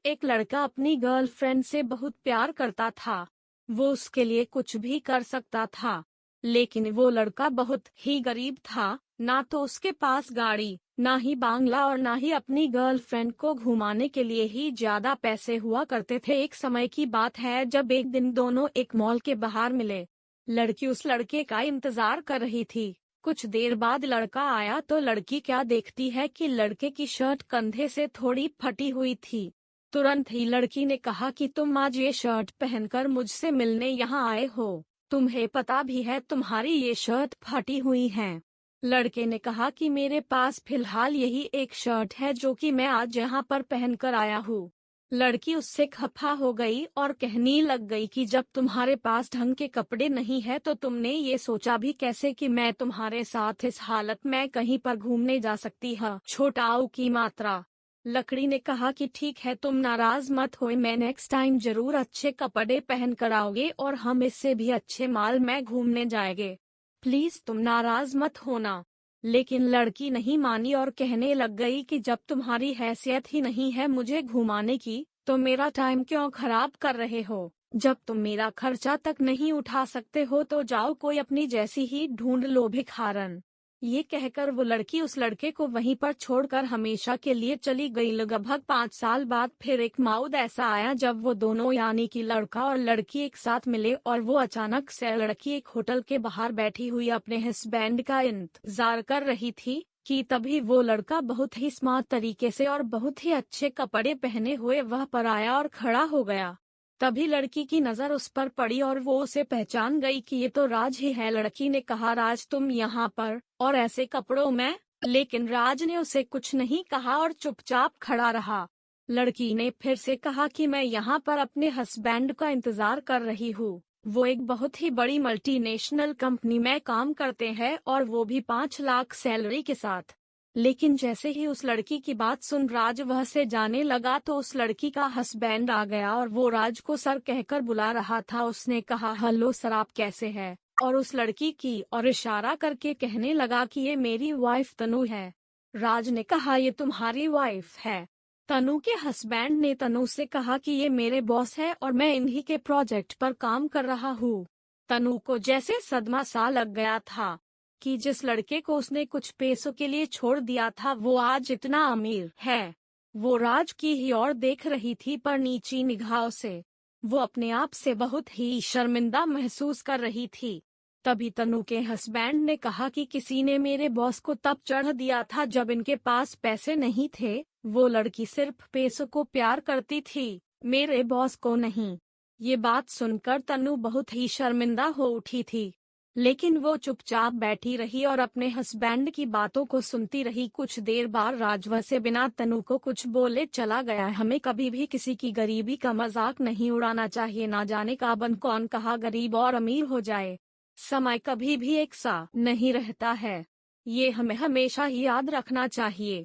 एक लड़का अपनी गर्लफ्रेंड से बहुत प्यार करता था। वो उसके लिए कुछ भी कर सकता था। लेकिन वो लड़का बहुत ही गरीब था, ना तो उसके पास गाड़ी, ना ही बांग्ला और ना ही अपनी गर्लफ्रेंड को घुमाने के लिए ही ज्यादा पैसे हुआ करते थे। एक समय की बात है जब एक दिन दोनों एक मॉल के बाहर मिले। लड़की उस लड़के का इंतजार कर रही थी। कुछ देर बाद लड़का आया तो लड़की क्या देखती है कि लड़के की शर्ट कंधे से थोड़ी फटी हुई थी। तुरंत ही लड़की ने कहा कि तुम आज ये शर्ट पहनकर मुझसे मिलने यहाँ आए हो। तुम्हें पता भी है तुम्हारी ये शर्ट फटी हुई है। लड़के ने कहा कि मेरे पास फिलहाल यही एक शर्ट है जो कि मैं आज यहाँ पर पहनकर आया हूँ। लड़की उससे खफा हो गई और कहने लग गई कि जब तुम्हारे पास ढंग के कपड़े नहीं है तो तुमने ये सोचा भी कैसे कि मैं तुम्हारे साथ इस हालत में कहीं पर घूमने जा सकती है। छोटाऊ की मात्रा। लकड़ी ने कहा कि ठीक है, तुम नाराज मत हो, मैं नेक्स्ट टाइम जरूर अच्छे कपड़े पहन कर आओगे और हम इससे भी अच्छे माल में घूमने जाएंगे। प्लीज तुम नाराज मत होना। लेकिन लड़की नहीं मानी और कहने लग गई कि जब तुम्हारी हैसियत ही नहीं है मुझे घुमाने की, तो मेरा टाइम क्यों खराब कर रहे हो। जब तुम मेरा खर्चा तक नहीं उठा सकते हो तो जाओ कोई अपनी जैसी ही ढूंढ लो भिखारन। ये कहकर वो लड़की उस लड़के को वहीं पर छोड़कर हमेशा के लिए चली गई। लगभग 5 साल बाद फिर एक मौका ऐसा आया जब वो दोनों यानी कि लड़का और लड़की एक साथ मिले और वो अचानक से लड़की एक होटल के बाहर बैठी हुई अपने हस्बैंड का इंतजार कर रही थी कि तभी वो लड़का बहुत ही स्मार्ट तरीके से और बहुत ही अच्छे कपड़े पहने हुए वह पर आया और खड़ा हो गया। तभी लड़की की नजर उस पर पड़ी और वो उसे पहचान गई कि ये तो राज ही है। लड़की ने कहा, राज तुम यहाँ पर और ऐसे कपड़ों में? लेकिन राज ने उसे कुछ नहीं कहा और चुपचाप खड़ा रहा। लड़की ने फिर से कहा कि मैं यहाँ पर अपने हस्बैंड का इंतजार कर रही हूँ। वो एक बहुत ही बड़ी मल्टीनेशनल कंपनी में काम करते हैं और वो भी 5 लाख सैलरी के साथ। लेकिन जैसे ही उस लड़की की बात सुन राज वह से जाने लगा तो उस लड़की का हस्बैंड आ गया और वो राज को सर कहकर बुला रहा था। उसने कहा, हेलो सर, आप कैसे हैं? और उस लड़की की और इशारा करके कहने लगा कि ये मेरी वाइफ तनु है। राज ने कहा, ये तुम्हारी वाइफ है? तनु के हस्बैंड ने तनु से कहा कि ये मेरे बॉस है और मैं इन्हीं के प्रोजेक्ट पर काम कर रहा हूँ। तनु को जैसे सदमा सा लग गया था कि जिस लड़के को उसने कुछ पैसों के लिए छोड़ दिया था वो आज इतना अमीर है। वो राज की ही ओर देख रही थी पर नीची निगाहों से। वो अपने आप से बहुत ही शर्मिंदा महसूस कर रही थी। तभी तनु के हस्बैंड ने कहा कि किसी ने मेरे बॉस को तब चढ़ दिया था जब इनके पास पैसे नहीं थे। वो लड़की सिर्फ पैसों को प्यार करती थी, मेरे बॉस को नहीं। ये बात सुनकर तनु बहुत ही शर्मिंदा हो उठी थी, लेकिन वो चुपचाप बैठी रही और अपने हस्बैंड की बातों को सुनती रही। कुछ देर बाद राजवा से बिना तनु को कुछ बोले चला गया। हमें कभी भी किसी की गरीबी का मजाक नहीं उड़ाना चाहिए। ना जाने कब कौन कहाँ गरीब और अमीर हो जाए। समय कभी भी एक सा नहीं रहता है, ये हमें हमेशा ही याद रखना चाहिए।